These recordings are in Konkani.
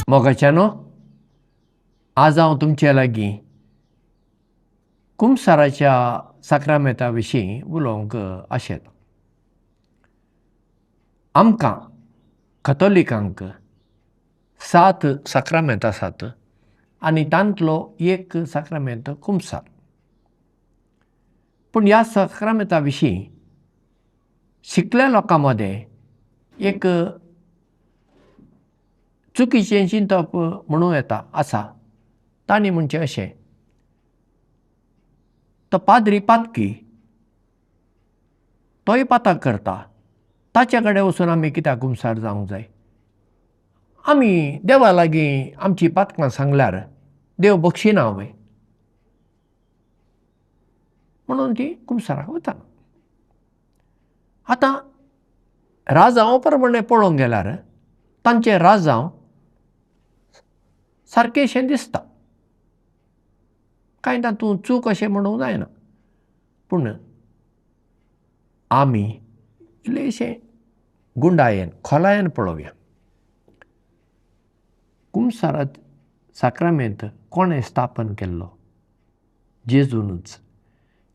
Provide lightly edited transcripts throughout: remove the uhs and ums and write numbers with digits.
मोगाच्यानो आज हांव तुमचे लागीं कुंभसाराच्या साक्रामेंता विशीं उलोवंक आशेतां. आमकां कथोलिकांक 7 साक्रामेंत आसात आनी तांतलो एक साक्रामेंत कुंभसार. पूण ह्या साक्रामेंता विशीं शिकल्या लोकां मदें एक चुकीचें चिंतप म्हणूं येता आसा. तांणी म्हणचें अशें, तो पाद्री पातकी तोय पातक करता, ताचे कडेन वचून आमी कित्याक कुंभसार जावंक जाय. आमी देवा लागीं आमचीं पातकां सांगल्यार देव बक्षिना वय म्हणून ती कुंभसाराक वता. आतां राजांव प्रमाणें पळोवंक गेल्यार तांचें राजांव सारकेंशें दिसता, कांय तातूंत चूक अशें म्हणूंक जायना. पूण आमी इल्लेशें गुंडायेन खोलायेन पळोवया. कुंभसारा साक्रामेंत कोणें स्थापन केल्लो? जेजूनच.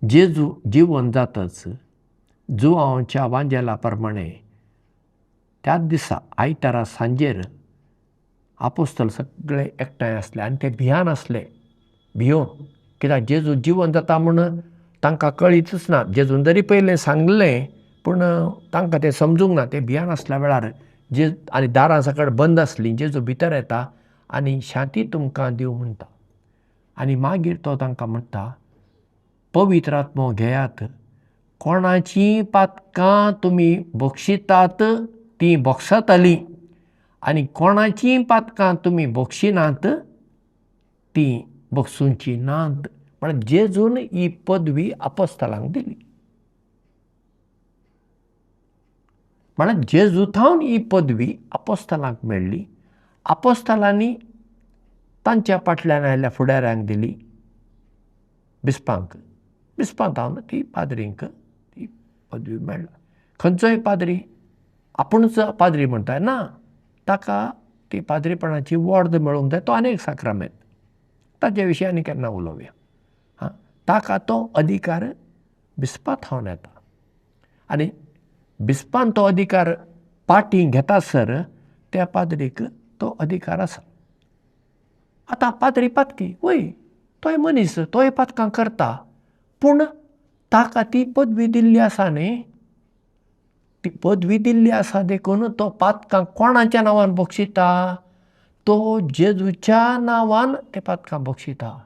जेजू जिवंत जातच जुआंवाच्या वांजेला प्रमाणें त्याच दिसा आयतारा सांजेर आपोस्तल सगळे एकठांय आसले आनी ते भियान आसले. भियोन कित्याक जेजू जिवंत जाता म्हूण तांकां कळितच ना. जेजून जरी पयलें सांगलें पूण तांकां तें समजूंक ना. ते भियान आसल्या वेळार आनी दारां सकट बंद आसलीं. जेजू भितर येता आनी शांती तुमकां दिवं म्हणटा. आनी मागीर तो तांकां म्हणटा, पवित्र आत्मो घेयात, कोणाचीं पातकां तुमी बक्षितात तीं बोगसतलीं आनी कोणाचीं पातकां तुमी बक्षिनात तीं बगसूंची नात. म्हळ्यार जेजून ही पदवी आपोस्तलांक दिली. म्हळ्यार जेजूथावन ही पदवी आपोस्तलांक मेळ्ळी. आपोस्तलांनी तांच्या फाटल्यान आयिल्ल्या फुडाऱ्यांक दिली. बिस्पांक, बिस्पांतावन ती पाद्रींक ती पदवी मेळ्ळा. खंयचोय पाद्री आपुणूच पाद्री म्हणटा ना, ताका ती पाद्रीपणाची वर्ण मेळूंक जाय. तो आनीक साक्रामेंत, ताचे विशीं आनी केन्ना उलोवया. ताका तो अधिकार बिस्पांतावन येता आनी बिस्पान तो अधिकार पाटी घेतासर त्या पाद्रीक तो अधिकार आसा. आतां पाद्री पातकी वय तोय मनीस, तोय पातकां करता, पूण ताका ती पदवी दिल्ली आसा न्ही. ती पदवी दिल्ली आसा देखून तो पातकां कोणाच्या नांवान बक्षिता? तो जेजूच्या नांवान ते पातकां बक्षिता.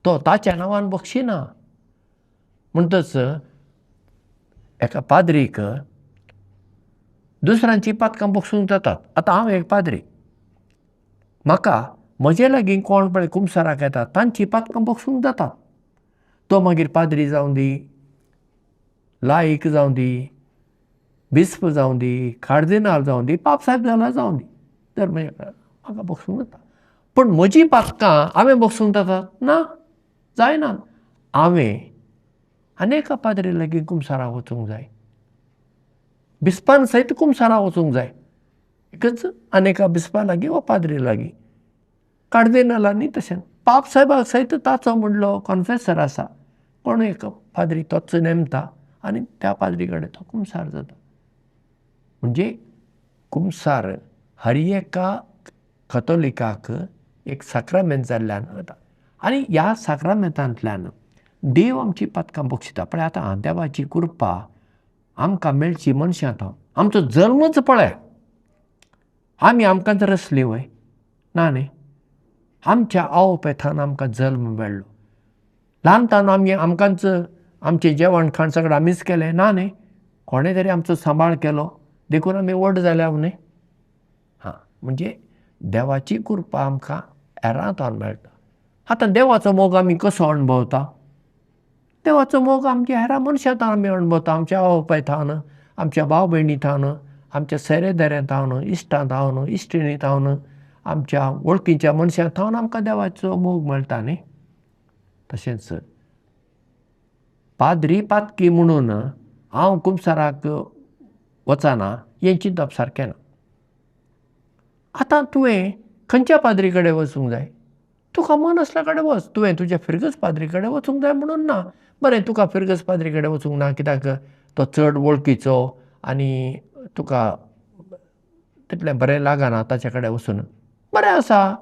तो ताच्या नांवान बक्षिना. म्हणटच एका पाद्रीक दुसऱ्यांची पातकां बक्षूंक जातात. आतां हांव एक पाद्री, म्हाका म्हजे लागीं कोण पळय कुंभसाराक येतात तांची पातकां बक्षूंक जातात. तो मागीर पाद्री जावं दी, लायक जावं दी, बिस्प जावं दी, कार्दिनाल जावं दी, पाप साहेब जाला जावं दी, तर म्हाका बक्षूंक जाता. पूण म्हजीं पातकां हांवें बक्षूंक जातात? ना, जायना. हांवें आनेका पाद्री लागीं कुंभसाराक वचूंक जाय. बिस्पान सयत कुंभसाराक वचूंक जाय. एकच आनेका बिस्पा लागीं वा पाद्री लागीं. कार्दिनालांनी तशें. पाप साहेबाक सयत ताचो म्हणलो कॉन्फेसर आसा. कोण एक पाद्री तोच नेमता आनी त्या पाद्री कडेन तो कुंभसार जाता. म्हणजे कुंभसार हर एका कथोलिकाक एक साक्रामेंत जाल्ल्यान जाता. आनी ह्या साक्रामेंतांतल्यान देव आमची पातकां बक्षिता. पळय आतां देवाची कृपा आमकां मेळची मनशां थावन. आमचो जल्मच पळय, आमी आमकांच रचली वय ना न्ही. आमच्या आवय बापायन आमकां जल्म मेळ्ळो. ल्हानपण आमी आमकांच आमचें जेवण खाण सगळें आमीच केलें ना न्ही. कोणें तरी आमचो सांबाळ केलो देखून आमी व्हड जाल्या न्ही. म्हणजे देवाची कृपा आमकां हेरां थावन मेळटा. आतां देवाचो मोग आमी कसो अणभवता? देवाचो मोग आमच्या हेरां मनशां थावन आमी अणभवता. आमच्या आवय बापाय थावन, आमच्या भाव भयणी थावन, आमच्या सेरेधऱ्यां थावन, इश्टां थावन, इश्टिणी थावन, आमच्या वळखीच्या मनशां थावन आमकां देवाचो मोग मेळटा न्ही. तशेंच पाद्री पातकी म्हणून हांव कुंभसाराक वचना हें चिंतप सारकें ना. आतां तुवें खंयच्या पाद्री कडेन वचूंक जाय? तुका मन असल्या कडेन वच. तुवें तुज्या फिरगस पाद्री कडेन वचूंक जाय म्हणून ना. बरें, तुका फिरगस पाद्री कडेन वचूंक ना कित्याक तो चड वळखीचो आनी तुका तितलें बरें लागना ताचे कडेन वचून. बरें आसा,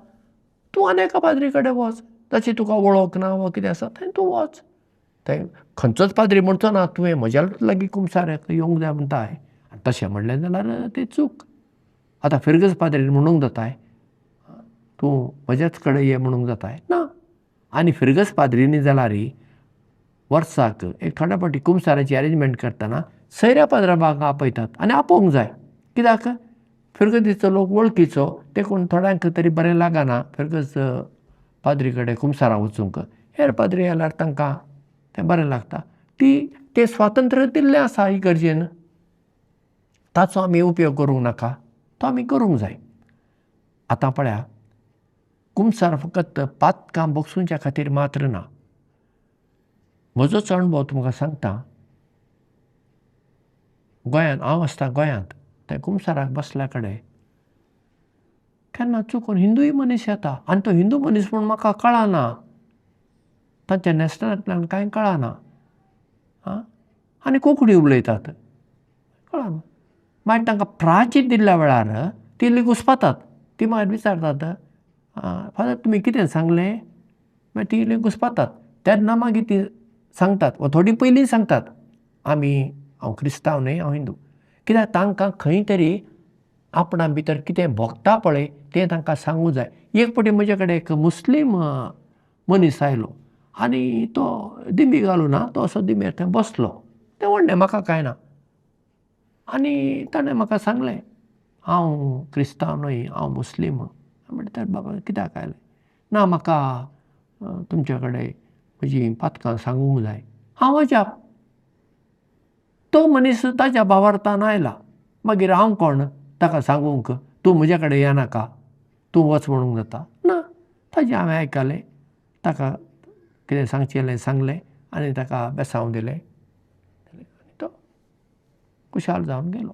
तूं आनी एका पाद्री कडेन वच. ताची तुका वळख ना वा कितें आसा थंय तूं वच. थंय खंयचोच पाद्री म्हणचो ना तुवें म्हज्या लागीं कुमसाऱ्याक येवंक जाय म्हणटाय. तशें म्हणलें जाल्यार तें चूक. आतां फिरगस पाद्री म्हणूंक जाताय तूं म्हज्याच कडेन ये म्हणूंक जाताय? ना. आनी फिरगस पाद्रीनी जाल्यार वर्साक एक थोड्या फावटी कुमसाराची अरेंजमेंट करतना सयऱ्या पाद्रांक आपयतात आनी आपोवंक जाय. कित्याक? फिरगतीचो लोक वळखीचो देखून थोड्यांक तरी बरें लागना फिरगस पाद्री कडेन कुमसारां वचूंक. हेर पाद्री आयल्यार तांकां तें बरें लागता. तें स्वातंत्र्य दिल्लें आसा इगर्जेन. ताचो आमी उपयोग करूंक नाका, तो आमी करूंक जाय. आतां पळया, कुमसार फकत पातकां बक्षुंच्या खातीर मात्र ना. म्हजोच अणभव तुमकां सांगता. गोंयांत हांव आसता गोंयांत थंय कुमसाराक बसल्या कडेन केन्ना चुकून हिंदूय मनीस येता आनी तो हिंदू मनीस म्हूण म्हाका कळना. तांच्या नॅशनलांतल्यान कांय कळना. आनी कोंकणी उलयतात. कळना. मागीर तांकां प्राचीत दिल्ल्या वेळार ती लेगीत घुस्पातात. ती मागीर विचारतात, फादर तुमी कितें सांगलें? मागीर ती लेगीत घुस्पातात. तेन्ना मागीर ती सांगतात वा थोडीं पयलीं सांगतात हांव क्रिस्तांव न्हय, हांव हिंदू. कित्याक तांकां खंय तरी आपणा भितर कितें भोगता पळय तें तांकां सांगूंक जाय. एक फावटी म्हजे कडेन एक मुस्लीम मनीस आयलो आनी तो दिमी घालून तो असो दिमेर थंय बसलो. तें व्हडलें, म्हाका कांय ना. आनी ताणें म्हाका सांगलें हांव क्रिस्तांव न्हय, हांव मुस्लीम. म्हणटा बाबा कित्याक आयलें? ना, म्हाका तुमचे कडेन म्हजीं पातकां सांगूंक जाय. हांव अजाप. तो मनीस ताच्या भावार्थान आयला. मागीर हांव कोण ताका सांगूंक तूं म्हजे कडेन येनाका, तूं वच म्हणूंक जाता? ना. ताजें हांवें आयकलें, ताका कितें सांगचेलें सांगलें आनी ताका बेसांव दिलें आनी तो खुशाल जावन गेलो.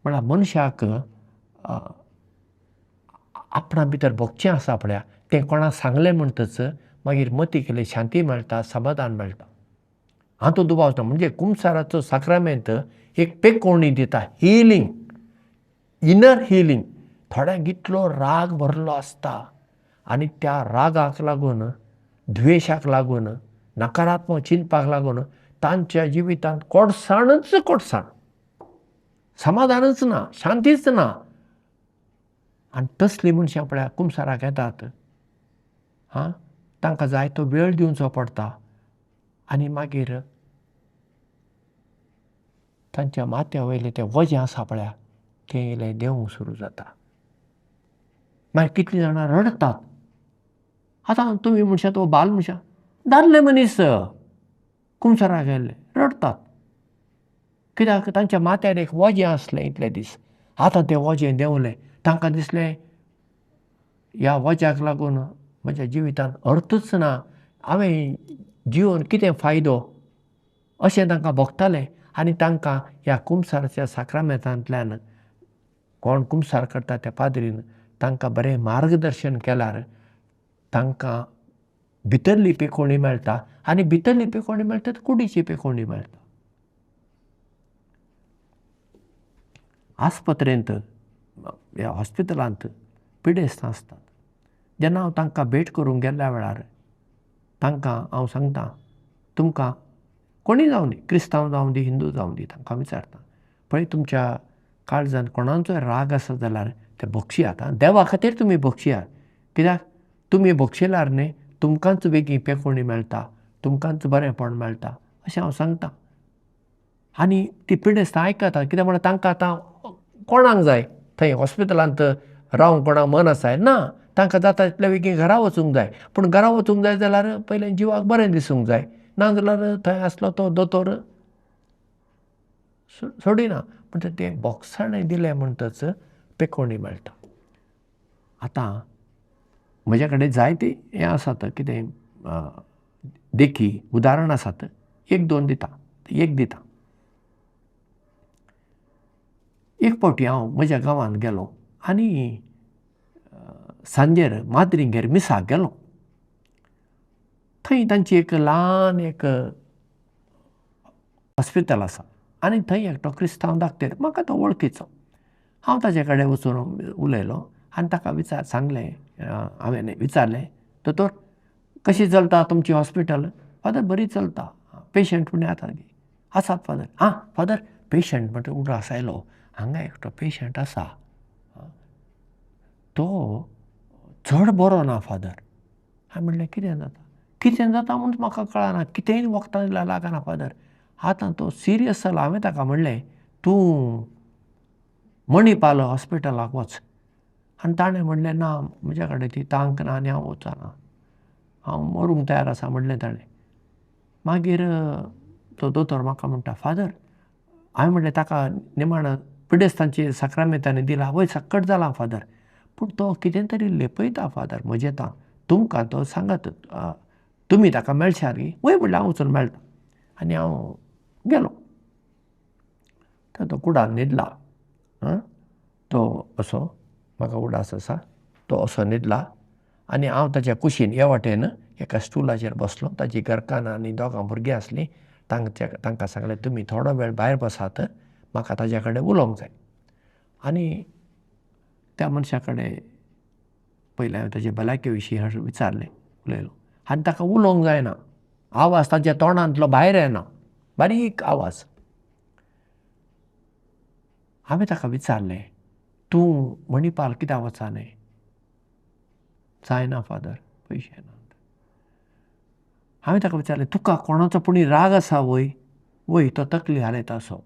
म्हळ्यार मनशाक आपणा भितर भोगचें आसा पळया तें कोणाक सांगलें म्हणटच मागीर मतीक शांती मेळटा, समाधान मेळटा. हातूंत दुबाव ना. म्हणजे कुमसाराचो साक्रामेंत एक पेखोवणी दिता, हिलींग, इनर हिलींग. थोड्यांक इतलो राग भरलो आसता आनी त्या रागाक लागून, द्वेशाक लागून, नकारात्मक चिंतपाक लागून तांच्या जिवितांत कोडसाणच कोडसाण, समाधानच ना, शांतीच ना. आनी तसलीं मनशां पळया कुमसाराक येतात. तांकां जाय तो वेळ दिवचो पडटा आनी मागीर तांच्या माथ्या वयलें तें वजें आसा पळया तें इल्लें देंवूंक सुरू जाता. मागीर कितलीं जाणां रडटात. आतां तुमी म्हणशात वो बाल मनशां, दादले मनीस कुमसाराक गेल्ले रडतात. कित्याक तांच्या माथ्यार एक वजें आसलें इतले दीस. आतां तें वजें देंवलें. तांकां दिसलें ह्या वज्याक लागून म्हज्या जिवितांत अर्थच ना, हांवें जिवन कितें फायदो अशें तांकां भोगतालें. आनी तांकां ह्या कुमसाराच्या साक्रामेंतांतल्यान कोण कुमसार करता त्या पाद्रीन तांकां बरें मार्गदर्शन केल्यार तांकां भितरली पेखोवणी मेळटा. आनी भितरली पेखोवणी मेळटा ती कुडीची पेखोवणी मेळटा. आस्पत्रेंत ह्या हॉस्पिटलांत पिडेस्त आसतात. जेन्ना हांव तांकां भेट करूंक गेल्ल्या वेळार तांकां हांव सांगतां तुमकां कोणीय जावं दी, क्रिस्तांव जावं दी, हिंदू जावं दी, तांकां विचारता पळय तुमच्या काळजांत कोणाचोय राग आसा जाल्यार ते भोगशियात. देवा खातीर तुमी भोगशियात. कित्याक तुमी भोगशिल्यार न्ही तुमकांच बेगीन पेखोवणी मेळटा, तुमकांच बरेंपण मेळटा अशें हांव सांगतां. आनी ती पिडेस्त आयकता. कित्याक म्हळ्यार तांकां आतां कोणाक जाय थंय हॉस्पिटलांत रावंक कोणाक मन आसाय ना. तांकां जाता तितले बेगीन घरा वचूंक जाय. पूण घरा वचूंक जाय जाल्यार पयलें जिवाक बरें दिसूंक जाय. नाजाल्यार थंय आसलो तो दोतोर सोडिना. म्हणटा तें बोगसाणें दिलें म्हणटच पेखोवणी मेळटा. आतां म्हजे कडेन जायती हें आसात कितें देखी उदाहरण आसात. एक दोन दिता. एक फावटी हांव म्हज्या गांवांत गेलो आनी सांजेर माद्रींगेर मिसाक गेलो. थंय तांची एक ल्हान एक हॉस्पिटल आसा आनी थंय एकटो क्रिस्तांव दाक्तेर म्हाका तो वळखीचो. हांव ताचे कडेन वचून उलयलो आनी ताका सांगलें, हांवें विचारलें, दोतोर कशी चलता तुमची हॉस्पिटल? फादर बरी चलता. पेशंट म्हणे येतात गे. आसात फादर. फादर पेशंट म्हणटा उगडास आयलो. हांगा एकटो पेशंट आसा, तो चड बरो ना फादर. हांवें म्हणलें कितें जाता? कितें जाता म्हूण म्हाका कळना. कितेंय वखदां दिल्यार लागना फादर. आतां तो सिरियस जाला. हांवें ताका म्हणलें तूं मणिपाल हॉस्पिटलाक वच. आनी ताणें म्हणलें ना म्हज्या कडेन ती तांक ना आनी हांव वचना. हांव मरूंक तयार आसा म्हणलें ताणें. मागीर तो दोतोर म्हाका म्हणटा फादर, हांवें म्हणलें ताका निमाण पिडेस्तांची साक्रामेंतांनी दिला. वय सक्कट जाला फादर. पूण तो कितें तरी लेपयता फादर म्हजेतां. तुमकां तो सांगात, तुमी ताका मेळशात गे. वय म्हणलें हांव वचून मेळटा. आनी हांव गेलो. तो कुडान न्हिदला. तो असो म्हाका उडास आसा. तो असो न्हिदला आनी हांव ताच्या कुशीन हे वाटेन एका स्टुलाचेर बसलो. ताची घरकान्न आनी दोगां भुरगीं आसलीं. तांकां सांगलें तुमी थोडो वेळ भायर बसात, म्हाका ताज्या कडेन उलोवंक जाय. आनी त्या मनशा कडेन पयलें हांवें ताचे भलायके विशीं विचारलें, उलयलो. आनी ताका उलोवंक जायना. आवाज ताच्या तोंडांतलो भायर येना. बारीक आवाज. हांवें ताका विचारलें, तूं मणिपाल कित्याक वचाना? जायना फादर, पयशे ना. हांवें ताका विचारलें तुका कोणाचो पुणी राग आसा वय? वय तो तकली हालयता असो.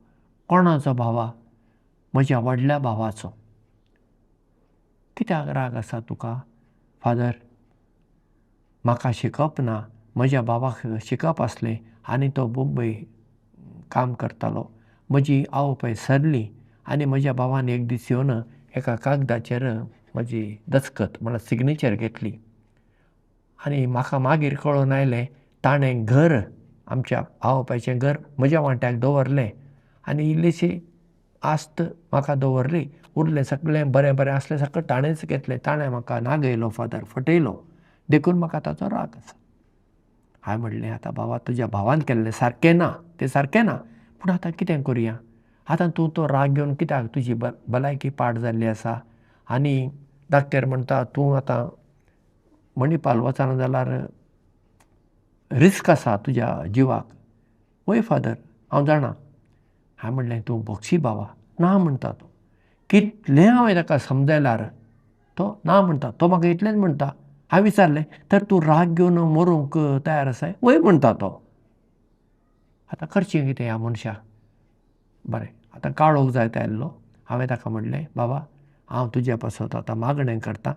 कोणाचो भावा? म्हज्या व्हडल्या भावाचो. कित्याक राग आसा तुका? फादर म्हाका शिकप ना. म्हज्या भावाक शिकप आसलें आनी तो मुंबय काम करतालो. म्हजी आवय सरली आनी म्हज्या भावान एक दीस येवन एका कागदाचेर म्हजी दस्तखत म्हळ्यार सिग्नेचर घेतली. आनी म्हाका मागीर कळून आयलें ताणें घर, आमच्या आवपायचें घर म्हज्या वांट्याक दवरलें आनी इल्लीशी आस्त म्हाका दवरली. उरलें सगळें बरें बरें आसलें सगळें ताणेंच घेतलें. ताणें म्हाका नागयलो फादर, फटयलो. देखून म्हाका ताचो राग आसा. हांवें म्हणलें आतां बाबा तुज्या भावान केल्लें सारकें ना, तें सारकें ना. पूण आतां कितें करुया? आतां तूं तो राग घेवन कित्याक? तुजी भलायकी पाड जाल्ली आसा. आनी दाक्तेर म्हणटा तूं आतां मणिपाल वचना जाल्यार रिस्क आसा तुज्या जिवाक. वय फादर हांव जाणा. हांवें म्हणलें तूं बक्षी बाबा. ना म्हणटा तो. कितलें हांवें ताका समजयल्यार तो ना म्हणटा. तो म्हाका इतलेंच म्हणटा. हांवें विचारलें तर तूं राग घेवन मरूंक तयार आसा? वय म्हणटा तो. आतां करचें कितें ह्या मनशाक? बरें आतां काळोख जायत आयिल्लो. हांवें ताका म्हणलें बाबा हांव तुज्या पासत आतां मागणें करतां.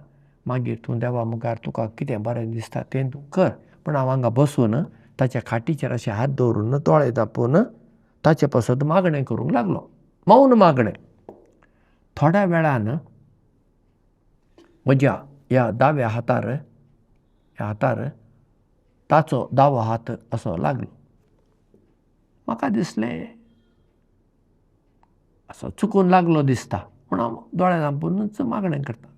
मागीर तूं देवा मुखार तुका कितें बरें दिसता तें तूं कर. पूण हांव हांगा बसून ताच्या खाटीचेर अशें हात दवरून दोळे धांपून ताचे पासत मागणें करूंक लागलो. मौन मागणें. थोड्या वेळान म्हज्या ह्या दाव्या हातार ताचो दावो हात असो लागलो. म्हाका दिसलें असो चुकून लागलो दिसता. पूण हांव दोळे धांपूनच मागणें करता.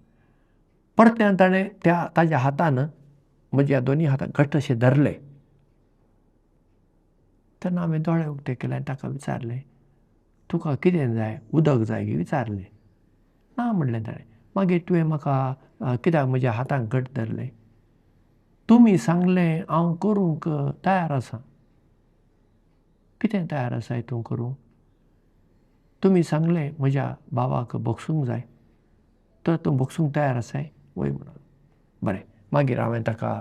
परत्यान ताणें ताज्या हातान म्हज्या दोनी हाताक घट्ट अशें धरले. तेन्ना हांवें दोळे उक्ते केले आनी ताका विचारलें तुका कितें जाय? उदक जाय गे विचारलें. ना म्हणलें ताणें. मागीर तुवें म्हाका कित्याक म्हज्या हाताक घट्ट धरलें? तुमी सांगलें हांव करूंक तयार आसा. कितें तयार आसा हितून करूंक? तुमी सांगलें म्हज्या भावाक बक्षूंक जाय तर तूं बक्षूंक तयार आसाय? वय म्हणून. बरें. मागीर हांवें ताका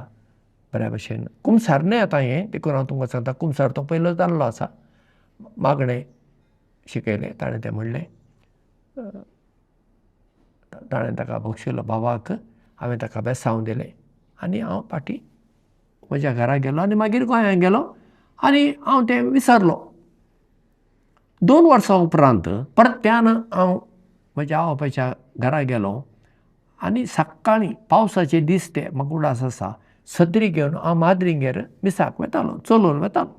बऱ्या भशेन कुमसार न्हय आतां हें, देखून हांव तुमकां सांगता कुमसार तो पयलो जाल्लो आसा. मागणें शिकयलें. ताणें तें म्हणलें. ताणें ताका बक्षिलो भावाक. हांवें ताका बेसांव दिलें आनी हांव फाटीं म्हज्या घरा गेलो आनी मागीर गोंयांत गेलो आनी हांव तें विसरलो. 2 वर्सां उपरांत परत्यान हांव म्हज्या आवपायच्या घरा गेलो आनी सकाळीं पावसाचे दीस ते म्हाका उडास आसा. सत्री घेवन हांव माद्रींगेर मिसाक वेतालो, चलून वेतालो.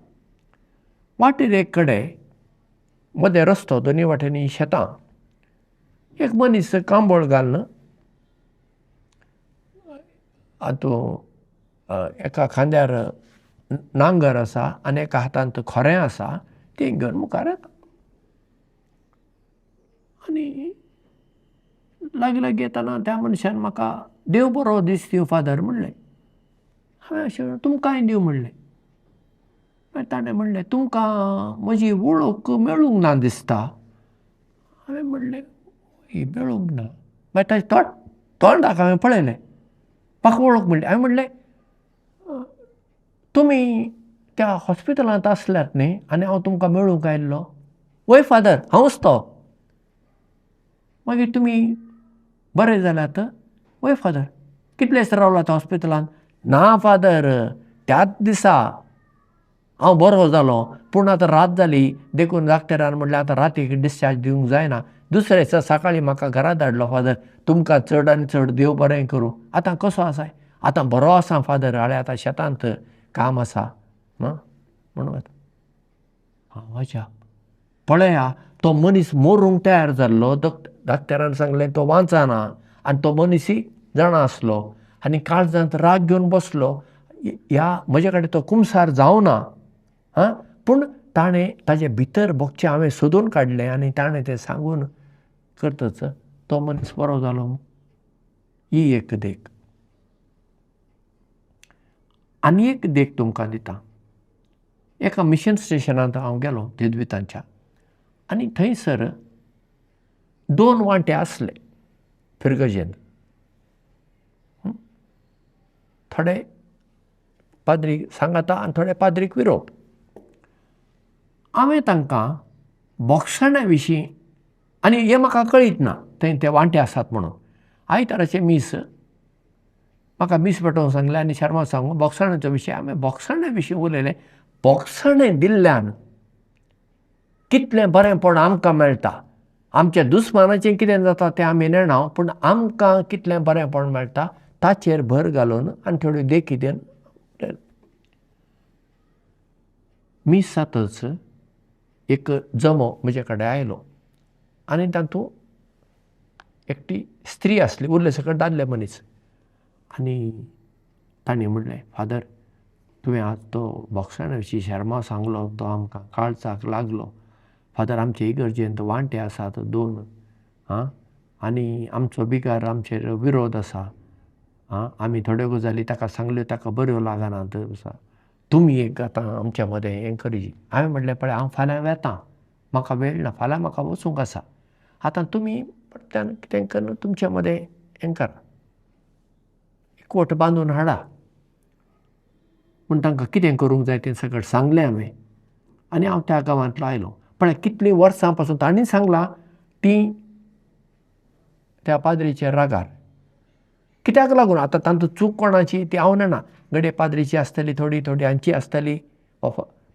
वाटेर एक कडेन मदें रस्तो, दोनी वाटेनी शेतां. एक मनीस कांबळ घालन एका खांद्यार नांगर आसा आनी एका हातांत खोरें आसा, तें घेवन मुखार येता. आनी लागीं लागीं येताना त्या मनशान म्हाका देव बरो दीस दिवं फादर म्हणलें. हांवें अशें तुमकांय दिवं म्हणलें. मागीर ताणें म्हणलें तुमकां म्हजी वळख मेळूंक ना दिसता. हांवें म्हणलें ही मेळूंक ना. मागीर ताचें तोंड हांवें पळयलें. म्हाका वळख म्हणली. हांवें म्हणलें तुमी त्या हॉस्पिटलांत आसल्यात न्ही आनी हांव तुमकां मेळूंक आयिल्लो. वय फादर हांवूच तो. मागीर तुमी बरे जाल्यात. वय फादर कितले दीस रावलात हॉस्पिटलांत. ना फादर त्याच दिसा हांव बरो जालो, पूण आतां रात जाली देखून डॉक्टरान म्हणलें आतां रातीक डिस्चार्ज दिवंक जायना. दुसऱ्या दिसा सकाळीं म्हाका घरा धाडलो. फादर तुमकां चड आनी चड देव बरें करूं. आतां कसो आसा. आतां बरो आसा फादर. आतां शेतांत काम आसा म्हणून हांव अजाप. पळया तो मनीस मरूंक तयार जाल्लो. डॉक्टरान सांगलें तो वांचना आनी तो मनीसय जाणा आसलो आनी काळजांत राग घेवन बसलो. म्हजे कडेन तो कुमसार जावना. पूण ताणें ताजे भितर भोगचें हांवें सोदून काडलें आनी ताणें तें सांगून करतच तो मनीस बरो जालो. ही एक देख. आनी एक देख तुमकां दिता. एका मिशन स्टेशनांत हांव गेलो जेजुइतांच्या आनी थंयसर 2 वांटे आसले फिरगजेन. थोडे पाद्रीक सांगाता आनी थोडे पाद्रीक विरोध. हांवें तांकां बोक्षाण्या विशीं आनी हें म्हाका कळीत ना थंय ते वांटे आसात म्हणून. आयताराचे मीस म्हाका मीस पेटोवंक सांगलें आनी शर्मा सांगून बोक्षाण्याचो विशय हांवें बोक्षाण्या विशीं उलयलें. बोक्षाणें दिल्ल्यान कितलें बरेंपण आमकां मेळटा. आमच्या दुस्मानाचें कितें जाता तें आमी नेणाव, पूण आमकां कितलें बरेंपण मेळटा ताचेर भर घालून आनी थोड्यो देखी दिवन मीस जातच एक जमो म्हजे कडेन आयलो आनी तातूंत एकटी स्त्री आसली, उरले सकट दादले मनीस. आनी ताणें म्हणलें फादर तुवें आज तो बोक्षाण्या विशीं शर्मा सांगलो तो आमकां काळजाक लागलो. फादर आमचे इगर्जेंत वांटे आसात 2 आनी आमचो बिगार आमचेर विरोध आसा. आमी थोड्यो गजाली ताका सांगल्यो ताका बऱ्यो लागनात. तुमी एक आतां आमच्या मदें हें करी. हांवें म्हणलें पळय हांव फाल्यां वेतां. म्हाका वेळ ना. फाल्यां म्हाका वचूंक आसा. आतां तुमी परत्यान कितें करून तुमच्या मदें हें करा. एकवट बांदून हाडा. पूण तांकां कितें करूंक जाय तें सगळें सांगलें हांवें आनी हांव त्या गांवांतलो आयलो. पण कितलीं वर्सां पासून तांणी सांगलां ती त्या पाद्रीच्या रागार. कित्याक लागून आतां तांतूं चूक कोणाची ती हांव नेना. घडये पाद्रीची आसतली थोडी हांची आसतली,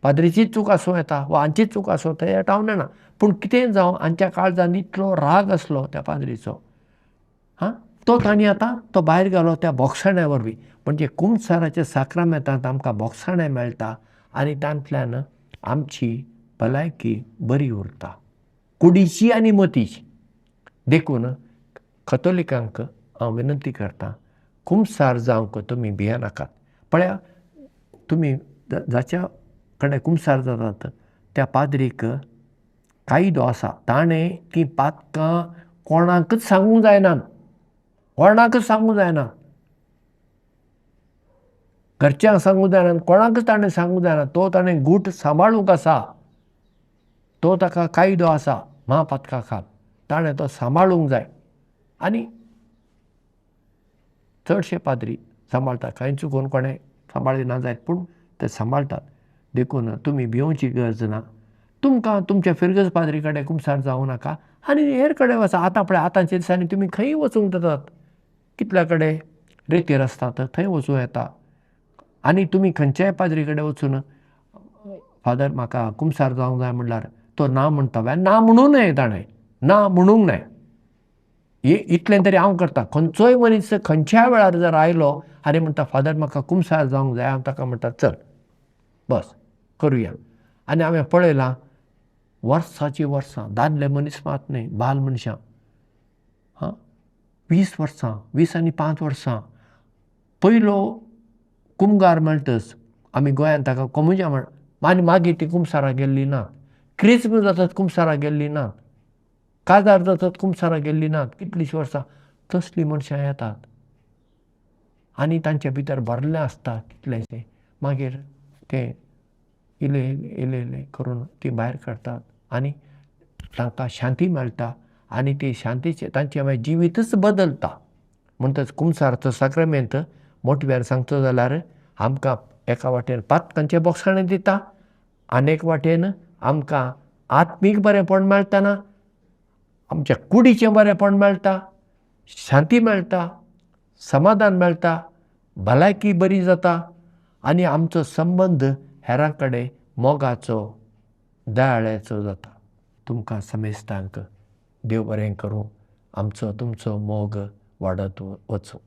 पाद्रीचीच चूक आसूं येता वा हांचीच चूक आसूं येता हें हांव नेना. पूण कितें जावं हांच्या काळजांत इतलो राग आसलो त्या पाद्रीचो तो तांणी आतां तो भायर घालो त्या बोक्षाण्या वरवीं. म्हणजे कुमसाराच्या साक्रामेंतांत आमकां बोक्षाणें मेळटा आनी तांतल्यान आमची भलायकी बरी उरता कुडीची आनी मतीची. देखून कथोलिकांक हांव विनंती करतां कुमसार जावंक तुमी भियेनाकात. पळया तुमी जाच्या कडेन कुमसार जातात त्या पाद्रीक कायदो आसा. ताणें ती पातकां कोणाकच सांगूंक जायना. कोणाकच सांगूंक जायना. घरच्यांक सांगूंक जायना. कोणाकच ताणें सांगूंक जायना. तो ताणें गूट सांबाळूंक आसा. तो ताका कायदो आसा महापातका खाल. ताणें तो सांबाळूंक जाय. आनी चडशे पाद्री सांबाळटा. कांय चुकून कोणें सांबाळिना जायत पूण ते सांबाळटात. देखून तुमी भिवची गरज ना. तुमकां तुमच्या फिरगज पाद्री कडेन कुमसार जावं नाका आनी हेर कडेन वचा. आतां पळय आतांच्या दिसांनी तुमी खंय वचूंक जातात. कितल्या कडेन रेतीर आसतात थंय वचूं येता. आनी तुमी खंयच्याय पाद्री कडेन वचून फादर म्हाका कुमसार जावंक जाय म्हणल्यार तो ना म्हणटा. ना म्हणूं न्हय. ताणें ना म्हणूंक न्हय. इतलें तरी हांव करतां. खंयचोय मनीस खंयच्याय वेळार जर आयलो आनी म्हणटा फादर म्हाका कुमसार जावंक जाय, हांव ताका म्हणटा चल बस करुया. आनी हांवें पळयलां वर्सांचीं वर्सां दादले मनीस मात न्हय बाल मनशां 20 वर्सां 20 आनी 5 वर्सां पयलो कुमगार म्हणटच आमी गोंयांत ताका कोमुजा आनी मागीर ती कुमसारां गेल्ली नात. क्रिस्म जातात कुमसारां गेल्ली नात. काजार जातात कुमसारां गेल्ली नात. कितलींशीं वर्सां तसलीं मनशां येतात आनी तांचे भितर भरलें आसता कितलेंशें. मागीर ते इल्लें इल्लें करून ती भायर काडटात आनी तांकां शांती मेळटा आनी ती शांतीचे तांचें मागीर जिवीतच बदलता. म्हणटच कुमसारचो साक्रमेंत मोटव्यान सांगचो जाल्यार आमकां एका वाटेन पातकांचें बोगसाणें दिता, आनेक वाटेन आमकां आत्मीक बरेंपण मेळटना आमच्या कुडीचें बरेंपण मेळटा, शांती मेळटा, समाधान मेळटा, भलायकी बरी जाता आनी आमचो संबंद हेरां कडेन मोगाचो दयाळ्याचो जाता. तुमकां समेस्तांक देव बरें करूं. आमचो तुमचो मोग वाडत वचूं.